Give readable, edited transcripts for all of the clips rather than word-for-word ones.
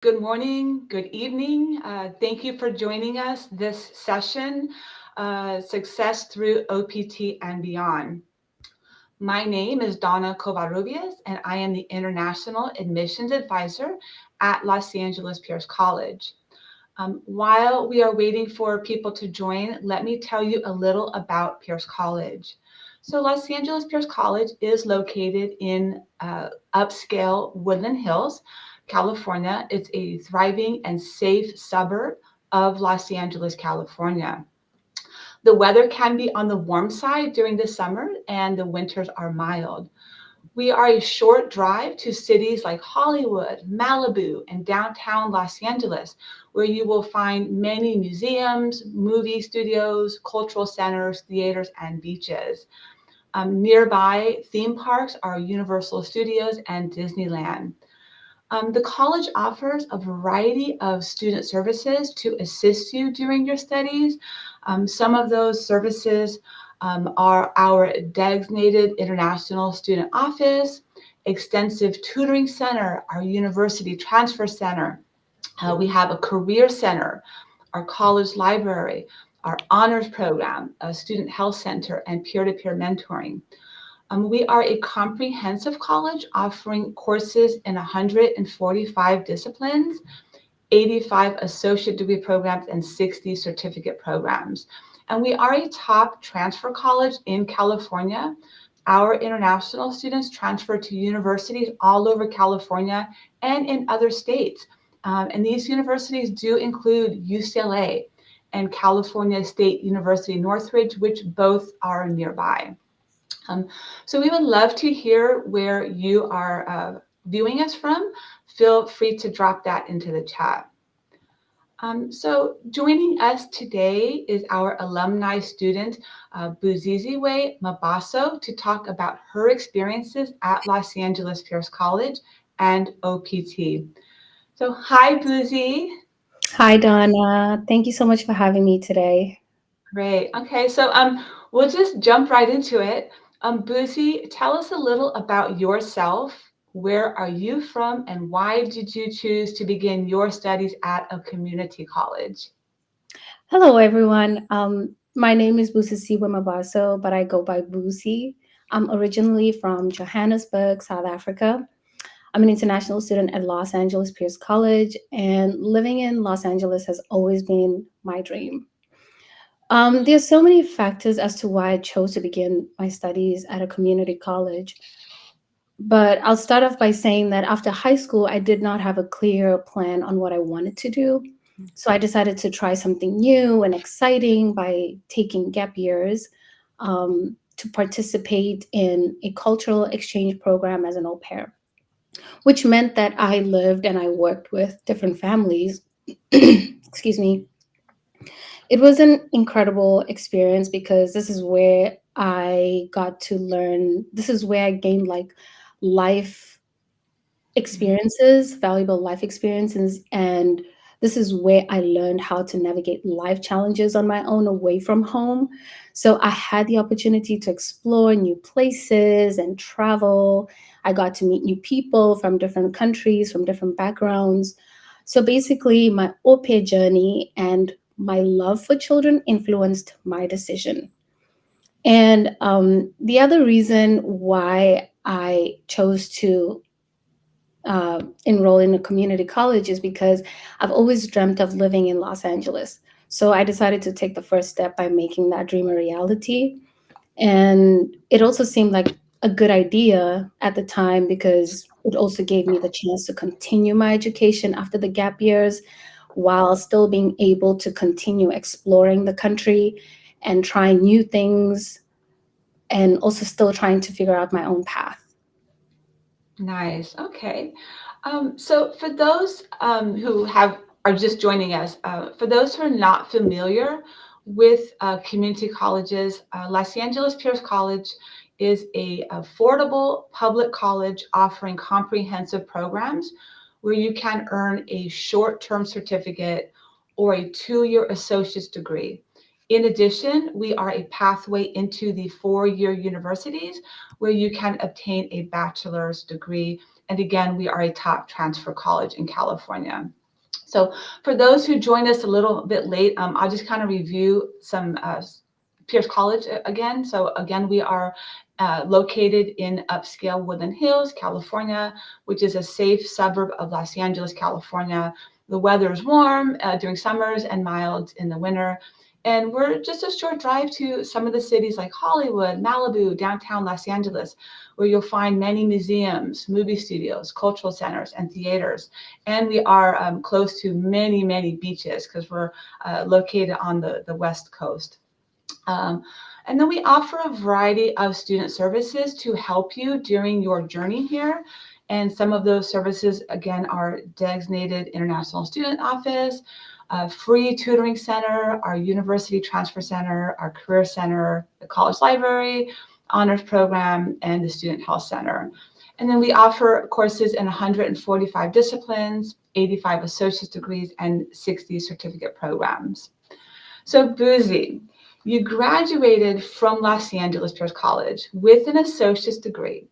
Good morning, good evening. Thank you for joining us this session, Success Through OPT and Beyond. My name is Donna Covarrubias, and I am the International Admissions Advisor at Los Angeles Pierce College. While we are waiting for people to join, let me tell you a little about Pierce College. So Los Angeles Pierce College is located in upscale Woodland Hills, California. It's a thriving and safe suburb of Los Angeles, California. The weather can be on the warm side during the summer and the winters are mild. We are a short drive to cities like Hollywood, Malibu, and downtown Los Angeles, where you will find many museums, movie studios, cultural centers, theaters, and beaches. Nearby theme parks are Universal Studios and Disneyland. The college offers a variety of student services to assist you during your studies. Some of those services are our designated international student office, extensive tutoring center, our university transfer center. We have a career center, our college library, our honors program, a student health center, and peer-to-peer mentoring. We are a comprehensive college offering courses in 145 disciplines, 85 associate degree programs, and 60 certificate programs. And we are a top transfer college in California. Our international students transfer to universities all over California and in other states. And these universities do include UCLA and California State University Northridge, which both are nearby. Um, so we would love to hear where you are viewing us from. Feel free to drop that into the chat. So joining us today is our alumni student, Busisiwe Mabaso, to talk about her experiences at Los Angeles Pierce College and OPT. So hi, Busi. Hi, Donna. Thank you so much for having me today. Great. Okay, so we'll just jump right into it. Busi, tell us a little about yourself. Where are you from, and why did you choose to begin your studies at a community college? Hello, everyone. My name is Busisiwe Mabaso, but I go by Busi. I'm originally from Johannesburg, South Africa. I'm an international student at Los Angeles Pierce College, and living in Los Angeles has always been my dream. There's so many factors as to why I chose to begin my studies at a community college. But I'll start off by saying that after high school, I did not have a clear plan on what I wanted to do. So I decided to try something new and exciting by taking gap years to participate in a cultural exchange program as an au pair, which meant that I lived and I worked with different families. Excuse me. It was an incredible experience because this is where I got to learn, this is where I gained like life experiences, valuable life experiences. And this is where I learned how to navigate life challenges on my own away from home. So I had the opportunity to explore new places and travel. I got to meet new people from different countries, from different backgrounds. So basically, my au pair journey and my love for children influenced my decision. And the other reason why I chose to enroll in a community college is because I've always dreamt of living in Los Angeles. So I decided to take the first step by making that dream a reality. And it also seemed like a good idea at the time because it also gave me the chance to continue my education after the gap years while still being able to continue exploring the country and trying new things and also still trying to figure out my own path. Nice. Okay. So for those who are just joining us, for those who are not familiar with community colleges, Los Angeles Pierce College is a affordable public college offering comprehensive programs where you can earn a short-term certificate or a two-year associate's degree. In addition, we are a pathway into the four-year universities where you can obtain a bachelor's degree And again, we are a top transfer college in California. So for those who joined us a little bit late, I'll just kind of review some Pierce College again. So again, we are located in upscale Woodland Hills, California, which is a safe suburb of Los Angeles, California. The weather is warm during summers and mild in the winter. And we're just a short drive to some of the cities like Hollywood, Malibu, downtown Los Angeles, where you'll find many museums, movie studios, cultural centers, and theaters. And we are close to many, many beaches because we're located on the West Coast. Um, and then we offer a variety of student services to help you during your journey here. And some of those services, again, are designated international student office, free tutoring center, our university transfer center, our career center, the college library, honors program, and the student health center. And then we offer courses in 145 disciplines, 85 associate's degrees, and 60 certificate programs. So Busi, you graduated from Los Angeles Pierce College with an associate's degree.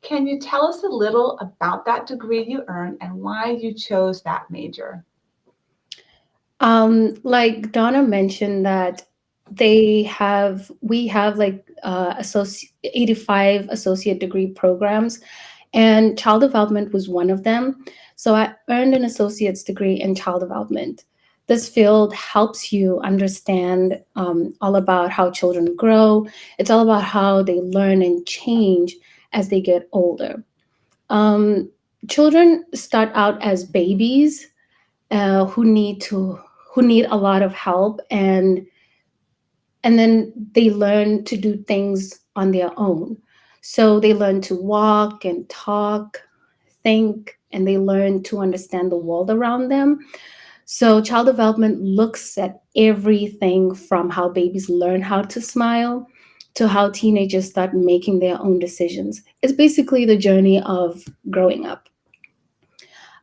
Can you tell us a little about that degree you earned and why you chose that major? Like Donna mentioned that we have like 85 associate degree programs, and child development was one of them. So I earned an associate's degree in child development. This field helps you understand all about how children grow. It's all about how they learn and change as they get older. Um, Children start out as babies uh, who need to who need a lot of help, and then they learn to do things on their own. So they learn to walk and talk, think, and they learn to understand the world around them. So child development looks at everything from how babies learn how to smile to how teenagers start making their own decisions. It's basically the journey of growing up.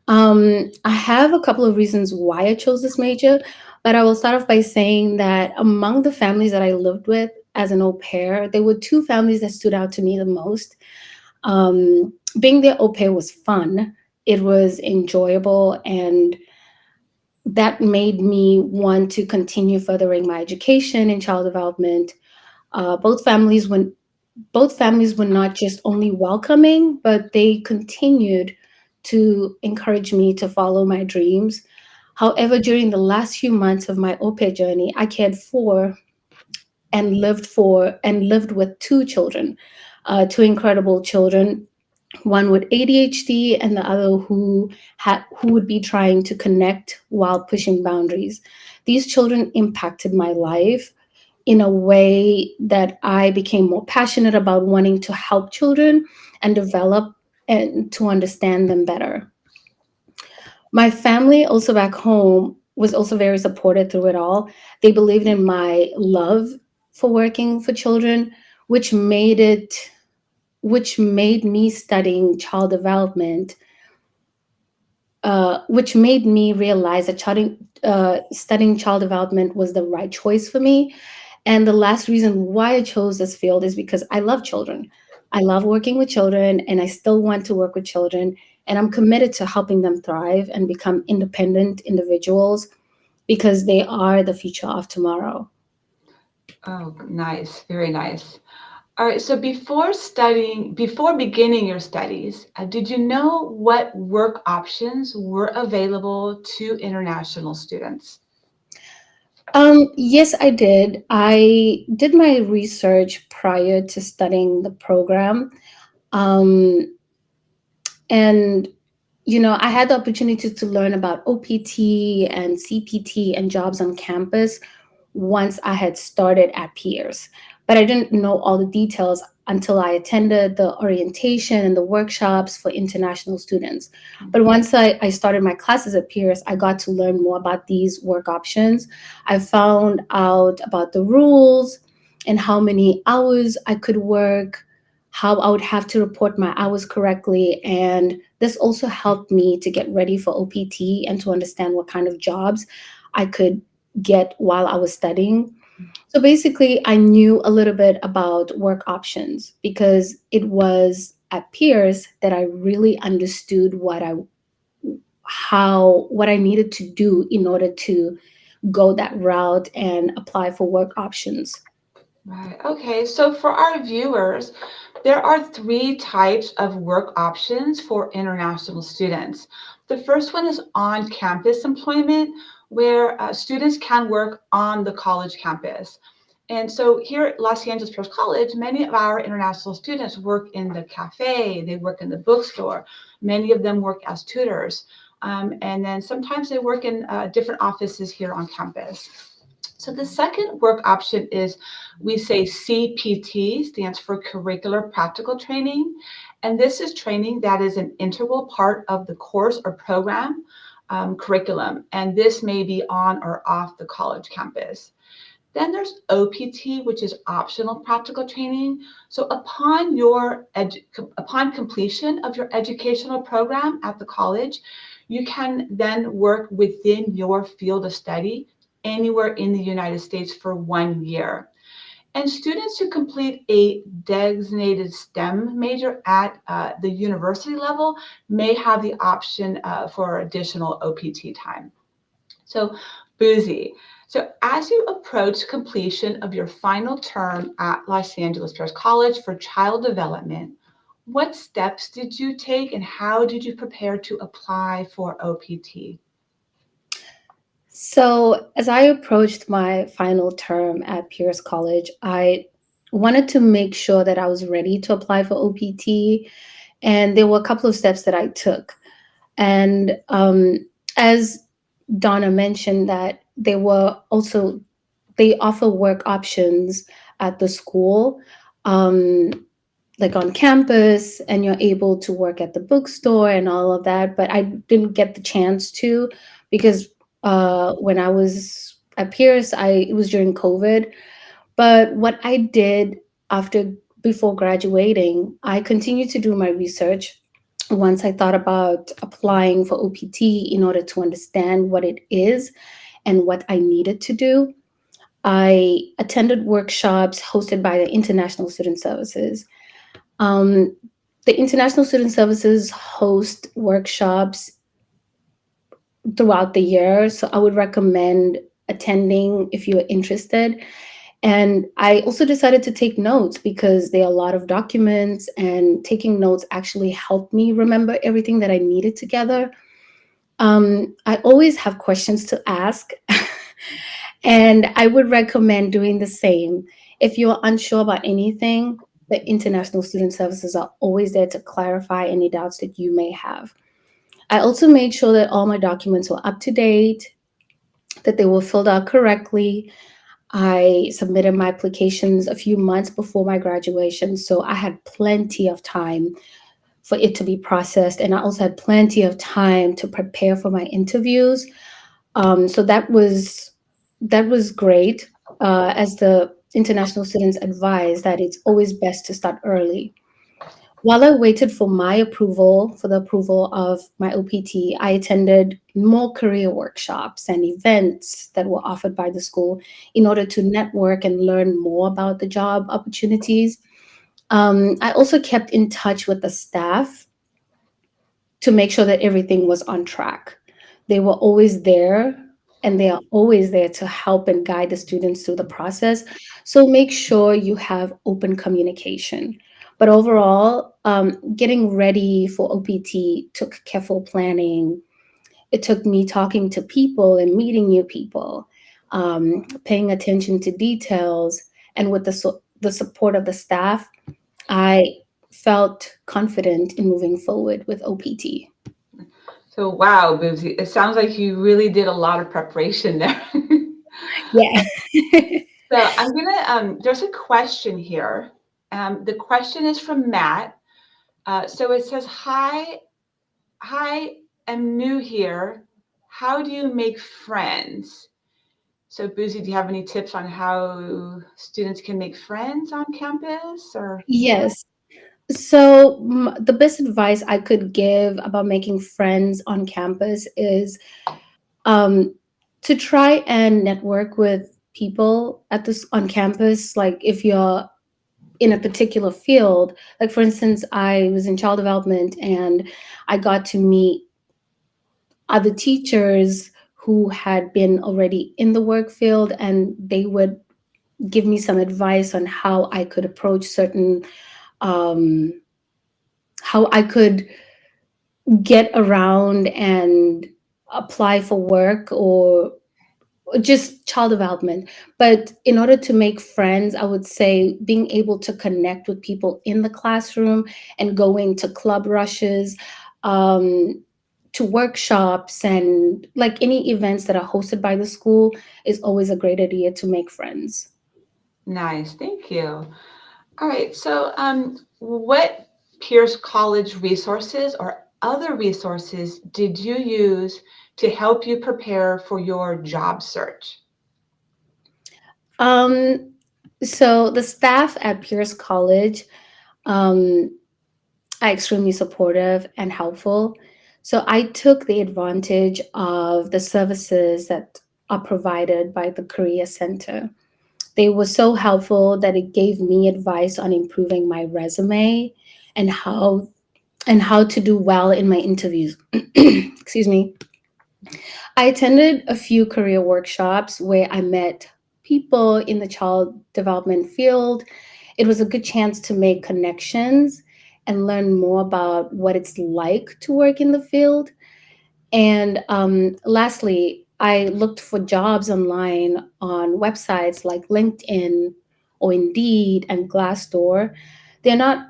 I have a couple of reasons why I chose this major, but I will start off by saying that among the families that I lived with as an au pair, there were two families that stood out to me the most. Being their au pair was fun, it was enjoyable, and that made me want to continue furthering my education in child development. Both families were not just only welcoming, but they continued to encourage me to follow my dreams. However, during the last few months of my au pair journey, I cared for and lived with two children, two incredible children, one with ADHD and the other who would be trying to connect while pushing boundaries. These children impacted my life in a way that I became more passionate about wanting to help children and develop and to understand them better. My family, also back home, was also very supportive through it all. They believed in my love for working for children, which made it which made me studying child development, which made me realize that studying child development was the right choice for me. And the last reason why I chose this field is because I love children. I love working with children, and I still want to work with children. And I'm committed to helping them thrive and become independent individuals because they are the future of tomorrow. Oh, nice, very nice. All right, so before beginning your studies, did you know what work options were available to international students? Yes, I did. I did my research prior to studying the program. Um, and I had the opportunity to learn about OPT and CPT and jobs on campus once I had started at Pierce, but I didn't know all the details until I attended the orientation and the workshops for international students. But once I started my classes at Pierce, I got to learn more about these work options. I found out about the rules and how many hours I could work, how I would have to report my hours correctly. And this also helped me to get ready for OPT and to understand what kind of jobs I could get while I was studying. So basically, I knew a little bit about work options because it was at Pierce that I really understood what I needed to do in order to go that route and apply for work options. Right. Okay. So for our viewers, there are three types of work options for international students. The first one is on-campus employment, where students can work on the college campus. And so here at Los Angeles Pierce College, many of our international students work in the cafe, they work in the bookstore. Many of them work as tutors. And then sometimes they work in different offices here on campus. So the second work option is, we say CPT, stands for Curricular Practical Training. And this is training that is an integral part of the course or program curriculum. And this may be on or off the college campus. Then there's OPT, which is optional practical training. So upon completion of your educational program at the college, you can then work within your field of study anywhere in the United States for 1 year. And students who complete a designated STEM major at the university level may have the option for additional OPT time. So, Busi, so as you approach completion of your final term at Los Angeles Pierce College for child development, what steps did you take and how did you prepare to apply for OPT? So, as I approached my final term at Pierce College, I wanted to make sure that I was ready to apply for OPT. And there were a couple of steps that I took. And as Donna mentioned, that they offer work options at the school, um, like on campus, and you're able to work at the bookstore and all of that. But I didn't get the chance to, because when I was at Pierce, it was during COVID. But what I did after before graduating, I continued to do my research once I thought about applying for OPT in order to understand what it is and what I needed to do. I attended workshops hosted by the International Student Services. Um, the International Student Services host workshops throughout the year, so I would recommend attending if you're interested. And I also decided to take notes because there are a lot of documents, and taking notes actually helped me remember everything that I needed together. I always have questions to ask, and I would recommend doing the same. If you're unsure about anything, the International Student Services are always there to clarify any doubts that you may have. I also made sure that all my documents were up to date, that they were filled out correctly. I submitted my applications a few months before my graduation, so I had plenty of time for it to be processed. And I also had plenty of time to prepare for my interviews. So that was great. As the international students advise, that it's always best to start early. While I waited for the approval of my OPT, I attended more career workshops and events that were offered by the school in order to network and learn more about the job opportunities. I also kept in touch with the staff to make sure that everything was on track. They were always there, and they are always there to help and guide the students through the process. So make sure you have open communication. But overall, getting ready for OPT took careful planning. It took me talking to people and meeting new people, paying attention to details, and with the support of the staff, I felt confident in moving forward with OPT. So, wow, Busi, it sounds like you really did a lot of preparation there. Yeah. So I'm gonna, there's a question here. The question is from Matt. So it says, hi, I'm new here. How do you make friends? So Busi, do you have any tips on how students can make friends on campus or here? Yes. So, the best advice I could give about making friends on campus is, um, to try and network with people on campus. Like, if you're in a particular field. Like, for instance, I was in child development and I got to meet other teachers who had been already in the work field, and they would give me some advice on how I could approach certain, um, how I could get around and apply for work, or just child development. But in order to make friends, I would say being able to connect with people in the classroom and going to club rushes, um, to workshops, and like any events that are hosted by the school is always a great idea to make friends. Nice, thank you. All right, so what Pierce College resources or other resources did you use to help you prepare for your job search? Um, so the staff at Pierce College, um, are extremely supportive and helpful. So I took the advantage of the services that are provided by the Career Center. They were so helpful that it gave me advice on improving my resume and how to do well in my interviews. Excuse me. I attended a few career workshops where I met people in the child development field. It was a good chance to make connections and learn more about what it's like to work in the field. And lastly, I looked for jobs online on websites like LinkedIn or Indeed and Glassdoor. They're not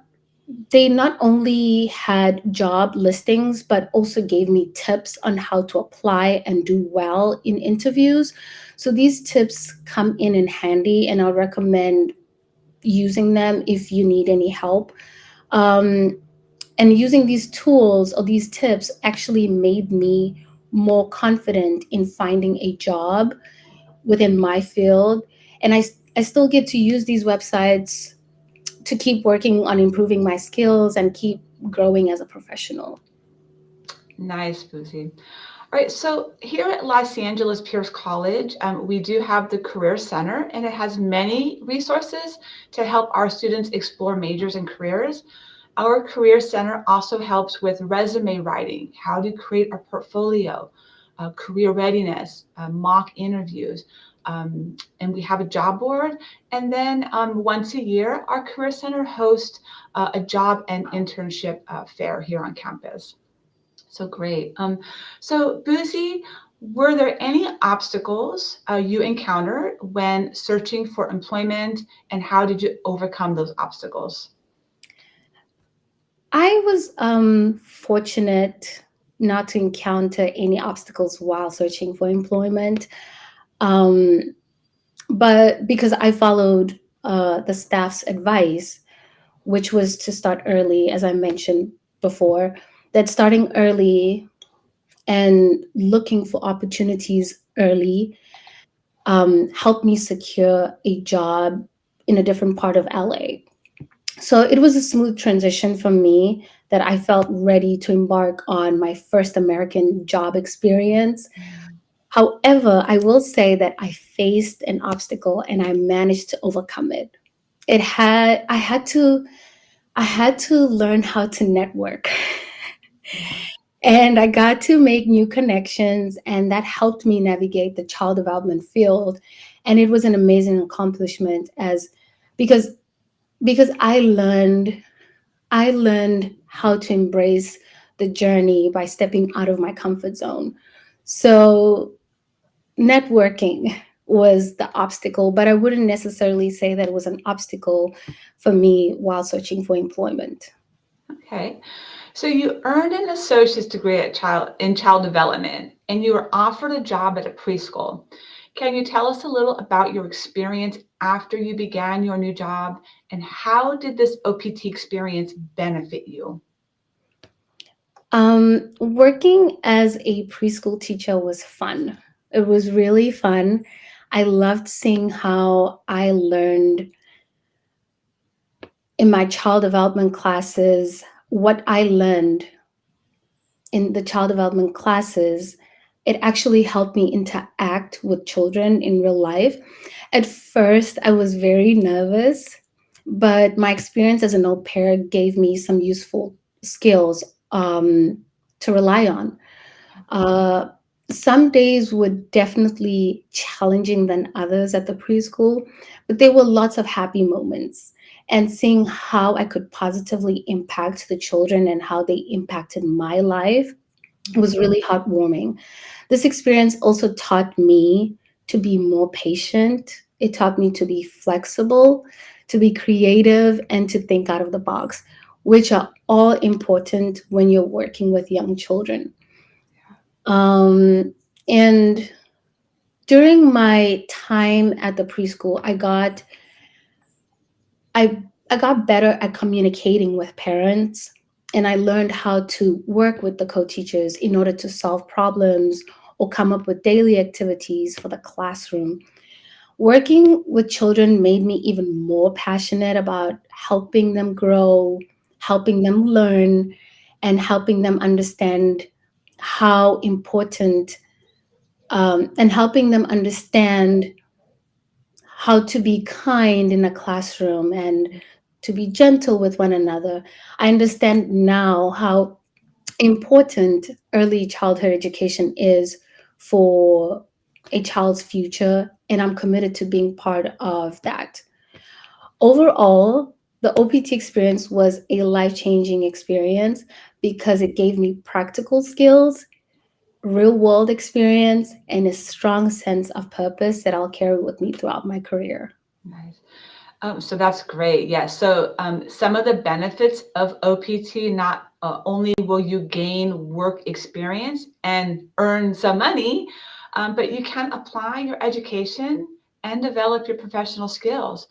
they not only had job listings, but also gave me tips on how to apply and do well in interviews. So these tips come in handy, and I'll recommend using them if you need any help. Um, and using these tools or these tips actually made me more confident in finding a job within my field. And I still get to use these websites to keep working on improving my skills and keep growing as a professional. Nice, Busi. All right, so here at Los Angeles Pierce College, we do have the Career Center, and it has many resources to help our students explore majors and careers. Our Career Center also helps with resume writing, how to create a portfolio, career readiness, mock interviews, and we have a job board. And then once a year, our Career Center hosts a job and internship fair here on campus. So great. So Boozy, were there any obstacles you encountered when searching for employment, and how did you overcome those obstacles? I was fortunate not to encounter any obstacles while searching for employment, um, but because I followed the staff's advice, which was to start early, as I mentioned before, that starting early and looking for opportunities early helped me secure a job in a different part of LA. So it was a smooth transition for me that I felt ready to embark on my first American job experience. However, I will say that I faced an obstacle and I managed to overcome it. It had I had to learn how to network. And I got to make new connections, and that helped me navigate the child development field. And it was an amazing accomplishment as because because I learned how to embrace the journey by stepping out of my comfort zone. So networking was the obstacle, but I wouldn't necessarily say that it was an obstacle for me while searching for employment. Okay. So you earned an associate's degree in child development, and you were offered a job at a preschool. Can you tell us a little about your experience after you began your new job, and how did this OPT experience benefit you? Working as a preschool teacher was fun. It was really fun. I loved seeing how I learned in my child development classes. What I learned in the child development classes, it actually helped me interact with children in real life. At first, I was very nervous but my experience as an au pair gave me some useful skills to rely on. Uh, some days were definitely challenging than others at the preschool, but there were lots of happy moments. And seeing how I could positively impact the children and how they impacted my life was really heartwarming. This experience also taught me to be more patient. It taught me to be flexible, to be creative, and to think out of the box, which are all important when you're working with young children. And during my time at the preschool, I I got better at communicating with parents, and I learned how to work with the co-teachers in order to solve problems or come up with daily activities for the classroom. Working with children made me even more passionate about helping them grow, helping them learn, and helping them understand how important and helping them understand how to be kind in a classroom and to be gentle with one another. I understand now how important early childhood education is for a child's future, and I'm committed to being part of that. Overall, the OPT experience was a life changing experience because it gave me practical skills, real world experience, and a strong sense of purpose that I'll carry with me throughout my career. Nice. So that's great. Yeah. So some of the benefits of OPT, not only will you gain work experience and earn some money, but you can apply your education and develop your professional skills.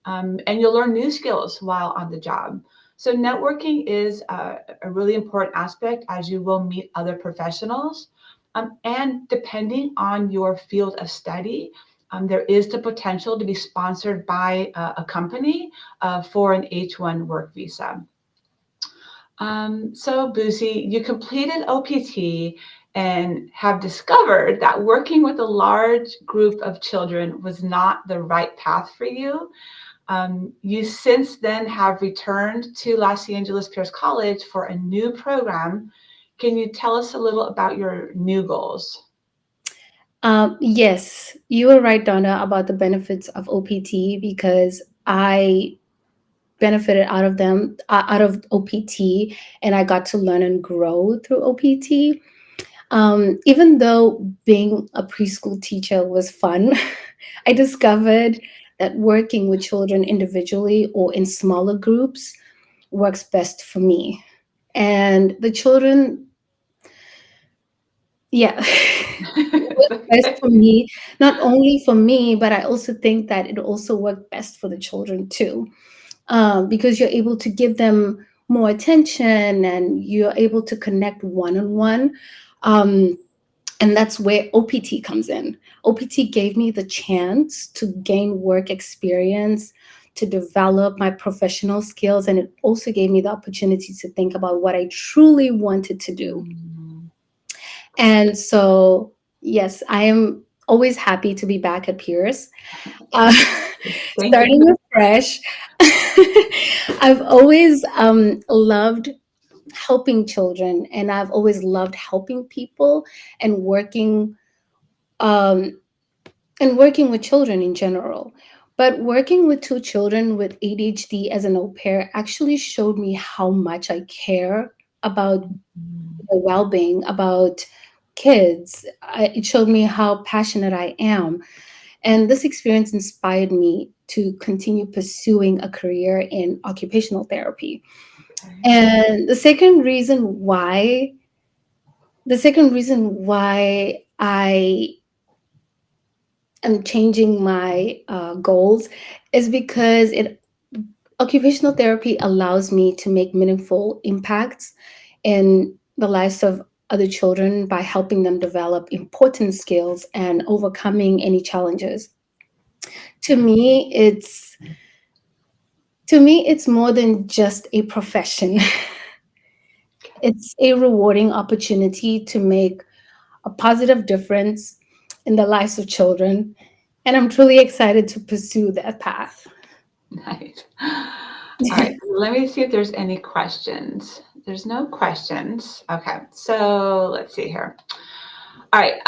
And you'll learn new skills while on the job. So networking is a really important aspect as you will meet other professionals. And depending on your field of study, there is the potential to be sponsored by a company for an H-1 work visa. So, Busi, you completed OPT and have discovered that working with a large group of children was not the right path for you. You since then have returned to Los Angeles Pierce College for a new program. Can you tell us a little about your new goals? Yes, you were right, Donna, about the benefits of OPT because I benefited out of OPT, and I got to learn and grow through OPT. Even though being a preschool teacher was fun, I discovered that working with children individually or in smaller groups works best for me. And the children, yeah, it works best for me, not only for me, but I also think that it also worked best for the children too, because you're able to give them more attention and you're able to connect one on one. And that's where OPT comes in. OPT gave me the chance to gain work experience, to develop my professional skills, and it also gave me the opportunity to think about what I truly wanted to do. Mhm. And so, yes, I am always happy to be back at Pierce. Uh, Thank you. starting afresh, I've always loved helping children, and I've always loved helping people and um, working with children in general. But working with two children with ADHD as an au pair actually showed me how much I care about Mhm. the well-being, about kids. It showed me how passionate I am, and this experience inspired me to continue pursuing a career in occupational therapy. Okay. And the second reason why I am changing my goals is because it occupational therapy allows me to make meaningful impacts in the lives of other children by helping them develop important skills and overcoming any challenges. To me, it's more than just a profession. It's a rewarding opportunity to make a positive difference in the lives of children, and I'm truly excited to pursue that path. Nice. All right, let me see if there's any questions. There's no questions. Okay, so let's see here. All right,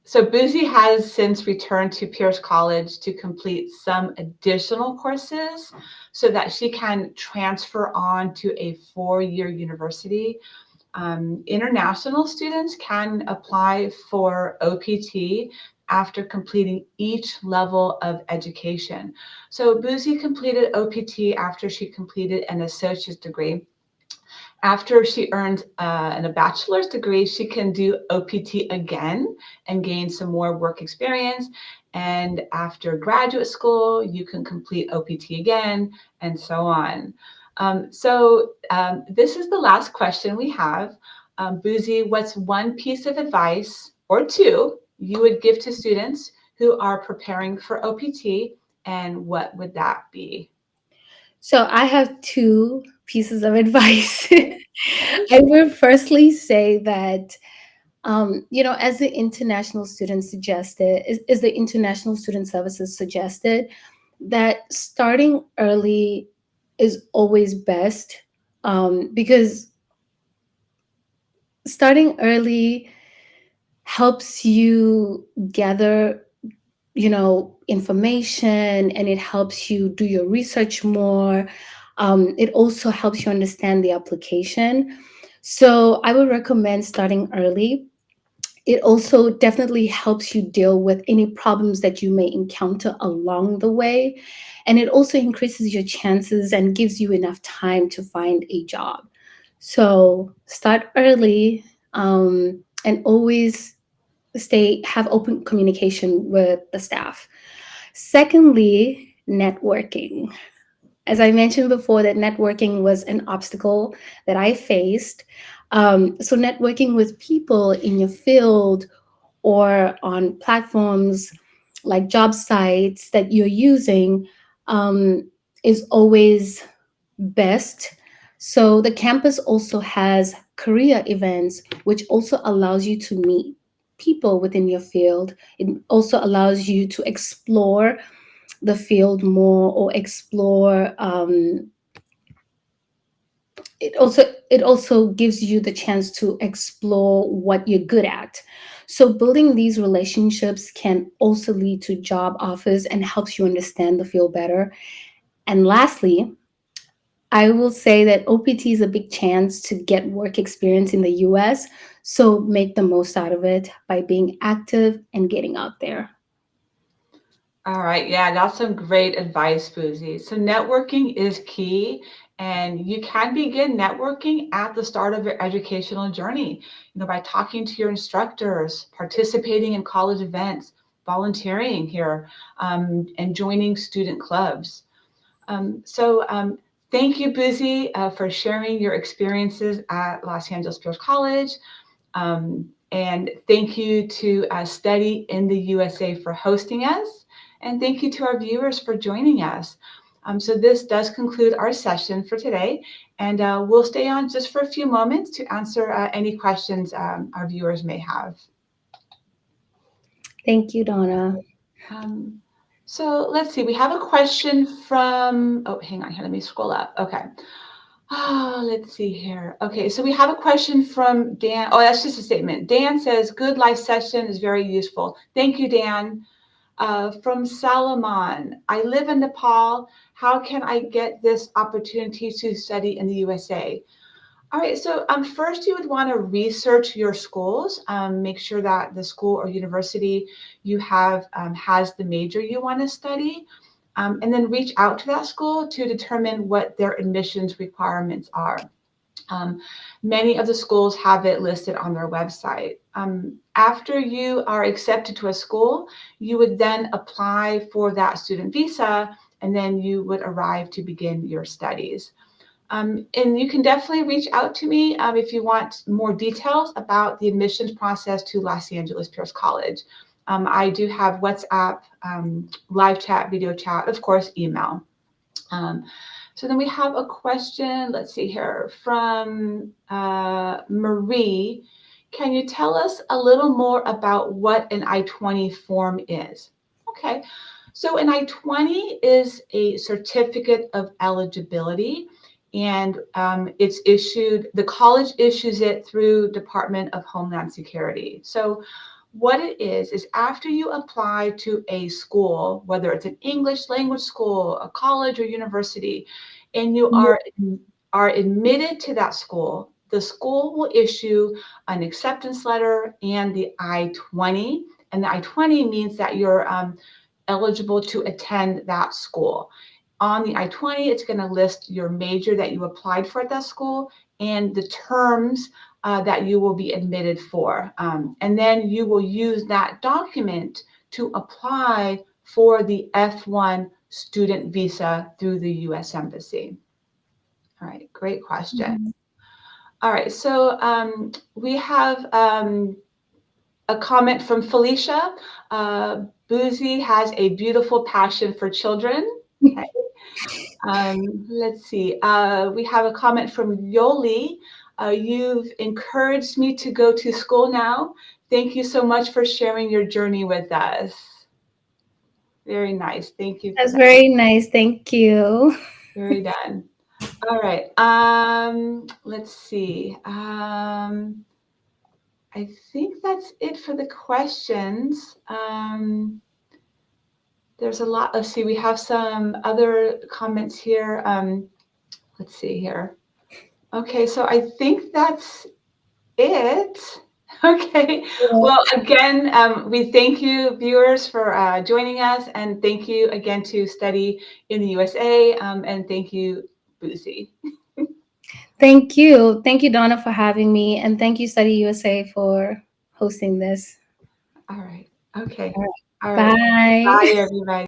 so Busi has since returned to Pierce College to complete some additional courses so that she can transfer on to a 4-year university. International students can apply for OPT after completing each level of education. So Busi completed OPT after she completed an associate's degree. After she earns a bachelor's degree, she can do OPT again and gain some more work experience. And after graduate school, you can complete OPT again, and so on. This is the last question we have. Buzi, what's one piece of advice or two you would give to students who are preparing for OPT, and what would that be? So I have two pieces of advice. Okay. I would firstly say that, as the international students suggested, is the International Student Services suggested, that starting early is always best, because starting early helps you gather, information, and it helps you do your research more. It also helps you understand the application. So I would recommend starting early. It also definitely helps you deal with any problems that you may encounter along the way. And it also increases your chances and gives you enough time to find a job. So start early, and always have open communication with the staff. Secondly, networking. As I mentioned before, that networking was an obstacle that I faced. So networking with people in your field or on platforms like job sites that you're using, is always best. So the campus also has career events, which also allows you to meet people within your field. It also allows you to explore the field more, or explore. It also gives you the chance to explore what you're good at. So building these relationships can also lead to job offers and helps you understand the field better. And lastly, I will say that OPT is a big chance to get work experience in the US. So make the most out of it by being active and getting out there. All right, yeah, that's some great advice, Boozy. So networking is key, and you can begin networking at the start of your educational journey, by talking to your instructors, participating in college events, volunteering here, and joining student clubs. Thank you, Boozy, for sharing your experiences at Los Angeles Pierce College. And thank you to Study in the USA for hosting us. And thank you to our viewers for joining us. So this does conclude our session for today. And we'll stay on just for a few moments to answer any questions our viewers may have. Thank you, Donna. Um, so let's see, we have a question from, oh, hang on here, let me scroll up. Okay. Let's see here. Okay, so we have a question from Dan. Oh, that's just a statement. Dan says, good live session is very useful. Thank you, Dan. From Salomon, I live in Nepal. How can I get this opportunity to study in the USA? All right, so first you would want to research your schools, make sure that the school or university you have has the major you want to study, and then reach out to that school to determine what their admissions requirements are. Um, Many of the schools have it listed on their website. After you are accepted to a school, you would then apply for that student visa, and then you would arrive to begin your studies. And you can definitely reach out to me if you want more details about the admissions process to Los Angeles Pierce College. I do have WhatsApp, live chat, video chat, of course, email. Um, so then we have a question, let's see here, from Marie. Can you tell us a little more about what an I-20 form is? Okay, So an I-20 is a certificate of eligibility, and it's issued, the college issues it through Department of Homeland Security. So what it is after you apply to a school, whether it's an English language school, a college or university, and you are admitted to that school, the school will issue an acceptance letter and the I-20. And the I-20 means that you're eligible to attend that school. On the I-20, it's going to list your major that you applied for at that school and the terms that you will be admitted for. And then you will use that document to apply for the F1 student visa through the U.S. Embassy. All right, great question. Mhm. All right, so we have a comment from Felicia. Busi has a beautiful passion for children. Okay. Let's see. We have a comment from Yoli. You've encouraged me to go to school now. Thank you so much for sharing your journey with us. Very nice. Thank you for That's that. very nice. Thank you. Very done. All right. Let's see. I think that's it for the questions. There's a lot. Let's see. We have some other comments here. Let's see here. Okay, so I think that's it. Okay. Well, again, we thank you, viewers, for joining us, and thank you again to Study in the USA, and thank you, Busi. Thank you, Donna, for having me, and thank you, Study USA, for hosting this. All right. Okay. All All right. right. Bye. Bye, everybody.